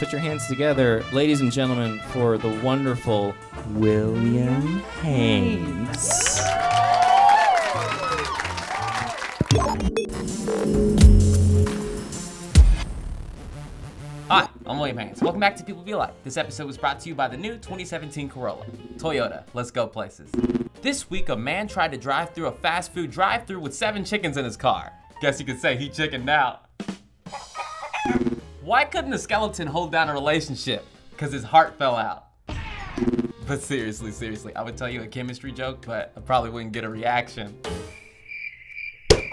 put your hands together, ladies and gentlemen, for the wonderful William Haynes. Hi, I'm William Haynes. Welcome back to People Be Like. This episode was brought to you by the new 2017 Corolla. Toyota, let's go places. This week, a man tried to drive through a fast food drive-thru with 7 chickens in his car. Guess you could say he chickened out. Why couldn't a skeleton hold down a relationship? Because his heart fell out. But seriously, I would tell you a chemistry joke, but I probably wouldn't get a reaction.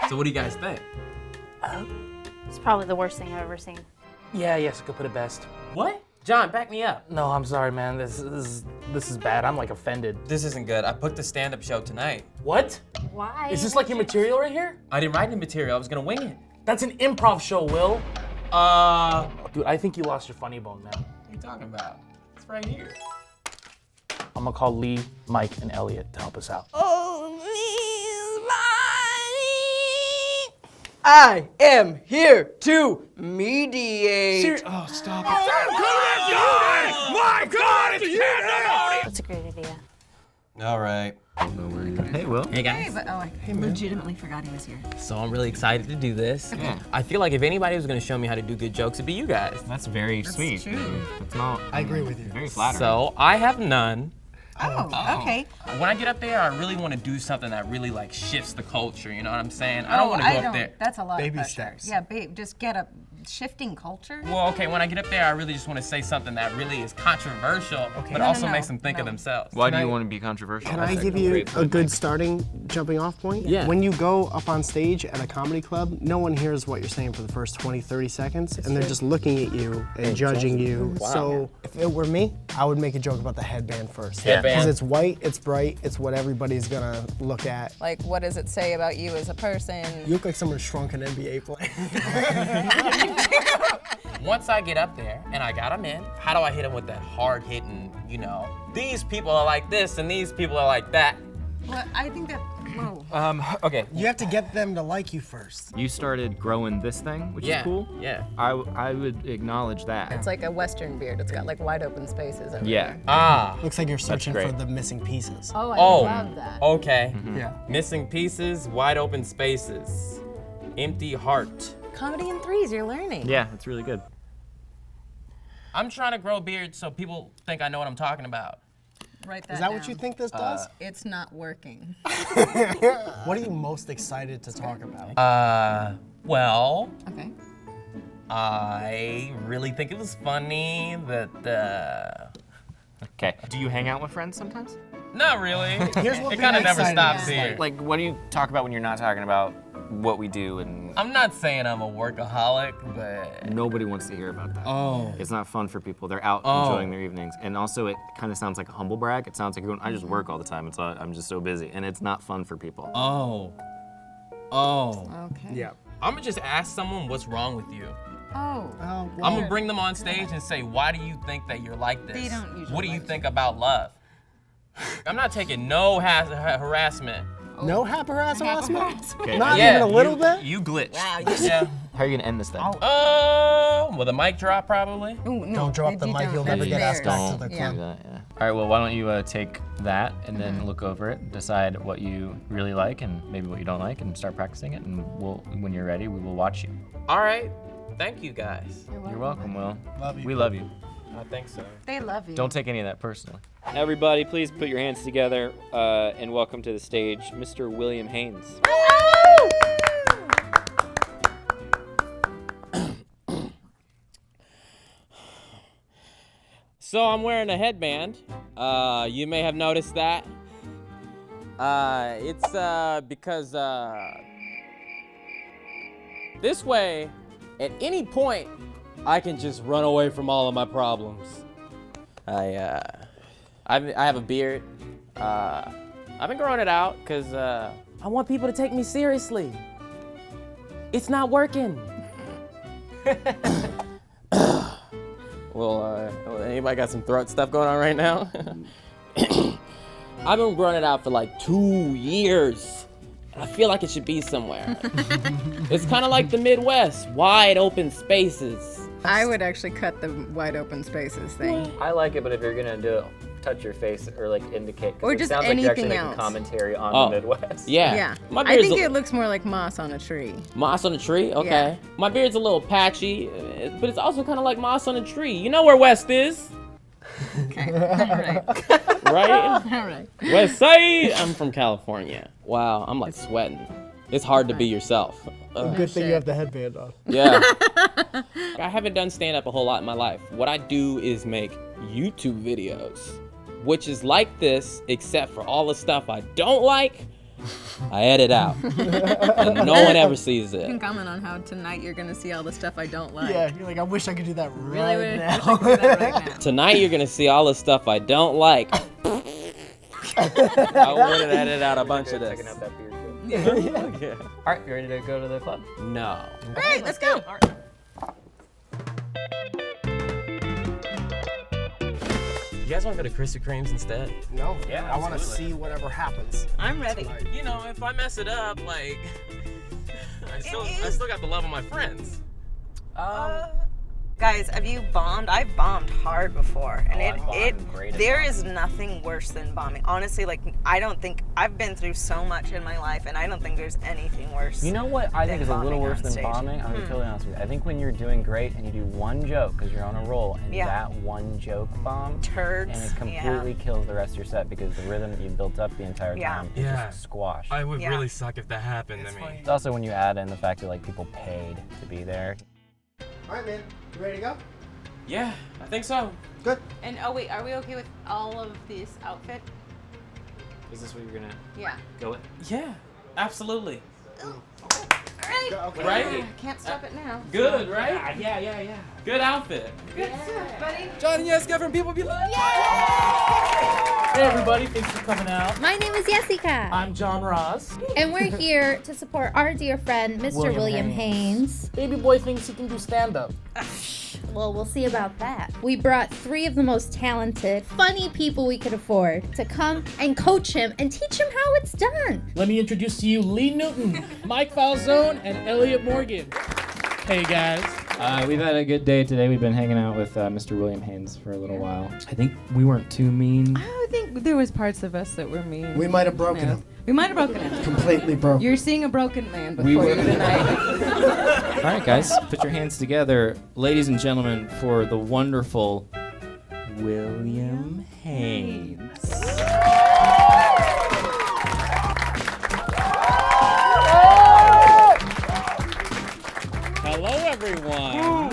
So what do you guys think? It's probably the worst thing I've ever seen. Yeah, yes, I could put it best. What? John, back me up. No, I'm sorry, man. This is bad. I'm like offended. This isn't good. I booked a stand-up show tonight. What? Why? Is this like your material right here? I didn't write any material. I was gonna wing it. That's an improv show, Will. Dude, I think you lost your funny bone, man. What are you talking about? It's right here. I'm gonna call Lee, Mike, and Elliott to help us out. I am here to mediate. Oh, stop it. My God, it's pandemonium! That's a great idea. All right. Hey, Will. Hey, guys. I legitimately forgot he was here. So I'm really excited to do this. Yeah. I feel like if anybody was gonna show me how to do good jokes, it'd be you guys. That's very sweet. True. It's not. I agree with you. Very flattering. So I have none. Oh, okay. When I get up there, I really want to do something that really like shifts the culture. You know what I'm saying? I don't want to go up there. That's a lot Baby of pressure. steps. Yeah, babe, just get up. Shifting culture? Well, okay, when I get up there, I really just want to say something that really is controversial, but No, also no, makes them think no. of themselves. Why do you want to be controversial? Can I give you a good starting jumping off point? Yeah. When you go up on stage at a comedy club, no one hears what you're saying for the first 20, 30 seconds, and they're just looking at you and judging you. Wow. So if it were me, I would make a joke about the headband first. Headband. Because it's white, it's bright, it's what everybody's gonna look at. Like, what does it say about you as a person? You look like someone shrunk an NBA player. Once I get up there and I got them in, how do I hit them with that hard hitting, these people are like this and these people are like that? Well, I think that, whoa. Okay. You have to get them to like you first. You started growing this thing, which Yeah, is cool. yeah. I would acknowledge that. It's like a Western beard. It's got like wide open spaces over Yeah. there. Ah, Looks like you're searching great. for the missing pieces. Oh, I oh, love that. okay. Yeah. Missing pieces, wide open spaces, empty heart. Comedy in threes, you're learning. Yeah, it's really good. I'm trying to grow a beard so people think I know what I'm talking about. Write that Is that down. what you think this does? It's not working. What are you most excited to talk about? Well, Okay. I really think it was funny that, Okay. Do you hang out with friends sometimes? not really. Here's one It thing kind I'm of never excited stops about. here. Like, what do you talk about when you're not talking about what we do? And I'm not saying I'm a workaholic, but nobody wants to hear about that. oh, It's not fun for people. They're out enjoying their evenings. And also, it kind of sounds like a humble brag. It sounds like you're going, I just work all the time. It's I'm just so busy. And it's not fun for people. oh. Okay. Yeah. I'm gonna just ask someone what's wrong with you. Oh. Oh, I'm gonna bring them on stage and say, why do you think that you're like this? They don't usually What do you like think about love? I'm not taking no harassment. no harassment? Okay. Not Yeah, even a little bit? You glitched. Wow. Yeah. How are you going to end this thing? With a mic drop probably. Ooh, no, Don't drop the you mic, don't. you'll never That's get asked theirs. back to the Yeah. club. Yeah. All right, well, why don't you take that and then look over it, decide what you really like and maybe what you don't like, and start practicing it, and when you're ready, we will watch you. All right. Thank you guys. You're welcome, Will. Love you. We love you. I think so. They love you. Don't take any of that personally. Everybody, please put your hands together and welcome to the stage, Mr. William Haynes. So I'm wearing a headband. You may have noticed that. It's because this way, at any point, I can just run away from all of my problems. I have a beard. I've been growing it out because I want people to take me seriously. It's not working. Well, anybody got some throat stuff going on right now? I've been growing it out for like 2 years. I feel like it should be somewhere. It's kind of like the Midwest, wide open spaces. I would actually cut the wide open spaces thing. I like it, but if you're gonna do it, touch your face or like indicate. 'Cause Or it just sounds like you're actually anything making else. commentary on the Midwest. Yeah. Yeah. My I beard's think it looks more like moss on a tree. moss on a tree? Okay. Yeah. My beard's a little patchy, but it's also kind of like moss on a tree. You know where West is, Okay. All right. right? All right. West Side. I'm from California. Wow, I'm like sweating. It's hard to be yourself. Good thing you have the headband on. Yeah. I haven't done stand-up a whole lot in my life. What I do is make YouTube videos, which is like this, except for all the stuff I don't like, I edit out. And no one ever sees You can it. comment on how tonight you're gonna see all the stuff I don't like. Yeah, you're like, I wish I could do that Really right wish now. I could do that right now. Tonight you're gonna see all the stuff I don't like. I wanted to edit out a bunch of this. Checking out that beard. Yeah. All right, you ready to go to the club? No. All right, let's go. You guys want to go to Krispy Kreme's instead? No, Yeah, I want to absolutely. see whatever happens. I'm ready. You know, if I mess it up, like, I still got the love of my friends. Guys, have you bombed? I've bombed hard before, and I've bombed great at there is nothing worse than bombing. Honestly, like I don't think I've been through so much in my life, and I don't think there's anything worse. You know what I think than is a little bombing worse on than stage. bombing? I'm gonna be totally honest with you. I think when you're doing great and you do one joke because you're on a roll, and Yeah. that one joke bombs, Turds, and it completely kills the rest of your set because the rhythm that you built up the entire Yeah. time is Yeah. just squashed. I would Yeah. really suck if that happened to me. It's also when you add in the fact that like people paid to be there. All right, man. You ready to go? Yeah, I think so. Good. And oh wait, are we okay with all of this outfit? Is this what you're gonna Yeah. go with? Yeah, absolutely. All right. Okay. Right? Can't stop it now. Good, right? Yeah. Good outfit. Good stuff, buddy. John Yeska from PeopleBeLike. Hey everybody, thanks for coming out. My name is Jessica, I'm John Ross. and we're here to support our dear friend, Mr. William Haynes. Baby boy thinks he can do stand-up. Well, we'll see about that. We brought 3 of the most talented, funny people we could afford to come and coach him and teach him how it's done. Let me introduce to you Lew Newton, Mike Falzone, and Elliott Morgan. Hey guys. We've had a good day today. We've been hanging out with Mr. William Haynes for a little while. I think we weren't too mean. I think there was parts of us that were mean. We might have broken him. We might have broken him. Completely broken. You're seeing a broken man before We were- you tonight. All right, guys, put your hands together, ladies and gentlemen, for the wonderful William Haynes. Hello, everyone.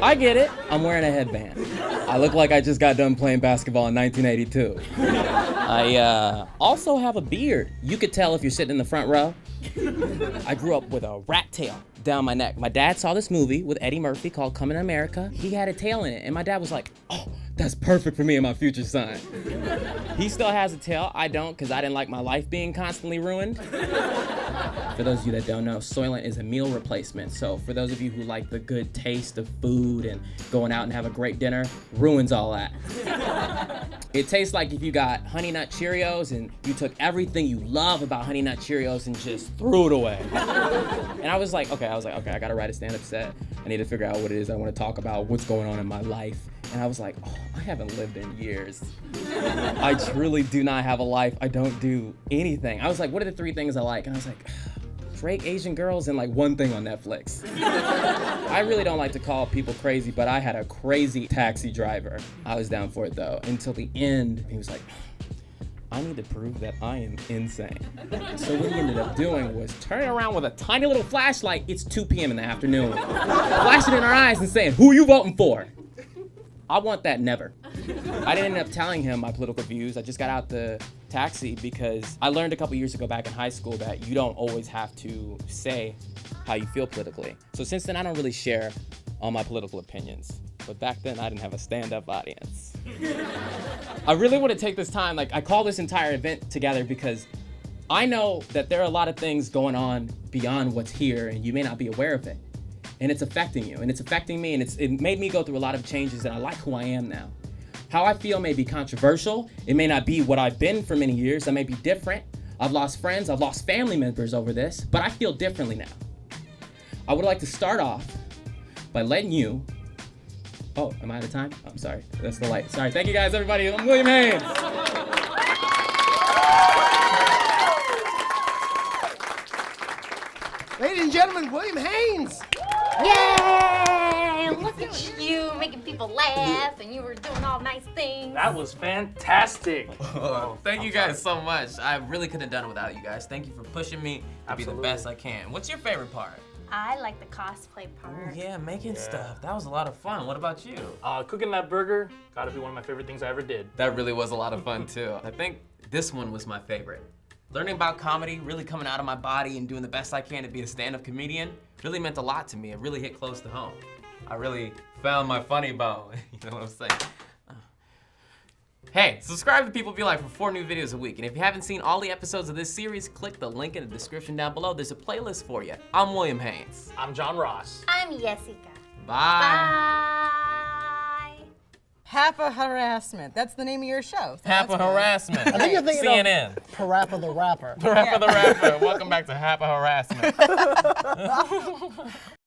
I get it. I'm wearing a headband. I look like I just got done playing basketball in 1982. I also have a beard. You could tell if you're sitting in the front row. I grew up with a rat tail down my neck. My dad saw this movie with Eddie Murphy called Coming to America. He had a tail in it, and my dad was like, "Oh, that's perfect for me and my future son." He still has a tail. I don't, because I didn't like my life being constantly ruined. For those of you that don't know, Soylent is a meal replacement. So for those of you who like the good taste of food and going out and have a great dinner, ruins all that. It tastes like if you got Honey Nut Cheerios and you took everything you love about Honey Nut Cheerios and just threw it away. And I was like, okay, I gotta write a stand-up set. I need to figure out what it is I want to talk about, what's going on in my life. And I was like, oh, I haven't lived in years. I truly do not have a life. I don't do anything. I was like, what are the 3 things I like? And I was like, Drake, Asian girls, and like one thing on Netflix. I really don't like to call people crazy, but I had a crazy taxi driver. I was down for it though, until the end. He was like, I need to prove that I am insane. So what he ended up doing was turning around with a tiny little flashlight. It's 2 p.m. in the afternoon. Flashing in our eyes and saying, who are you voting for? I want that never. I didn't end up telling him my political views. I just got out the taxi because I learned a couple years ago back in high school that you don't always have to say how you feel politically. So since then, I don't really share all my political opinions. But back then, I didn't have a stand-up audience. I really want to take this time, like I call this entire event together because I know that there are a lot of things going on beyond what's here and you may not be aware of it. And it's affecting you, and it's affecting me, and it made me go through a lot of changes, and I like who I am now. How I feel may be controversial. It may not be what I've been for many years. I may be different, I've lost friends, I've lost family members over this, but I feel differently now. I would like to start off by letting you... Oh, am I out of time? I'm sorry, that's the light. Sorry, thank you guys, everybody. I'm William Haynes. Ladies and gentlemen, William Haynes. Yay! Look at you making people laugh, and you were doing all nice things. That was fantastic. Thank you guys so much. I really couldn't have done it without you guys. Thank you for pushing me to be the best I can. What's your favorite part? I like the cosplay part. Yeah, making stuff. That was a lot of fun. What about you? Cooking that burger, gotta be one of my favorite things I ever did. That really was a lot of fun too. I think this one was my favorite. Learning about comedy, really coming out of my body and doing the best I can to be a stand-up comedian really meant a lot to me. It really hit close to home. I really found my funny bone, you know what I'm saying? Hey, subscribe to People Be Like for 4 new videos a week. And if you haven't seen all the episodes of this series, click the link in the description down below. There's a playlist for you. I'm William Haynes. I'm John Ross. I'm Jessica. Bye. Bye. Papa Harassment. That's the name of your show. So Papa Harassment. I think you're thinking CNN. of Parappa the Rapper. Parappa the Rapper. Welcome back to Papa Harassment.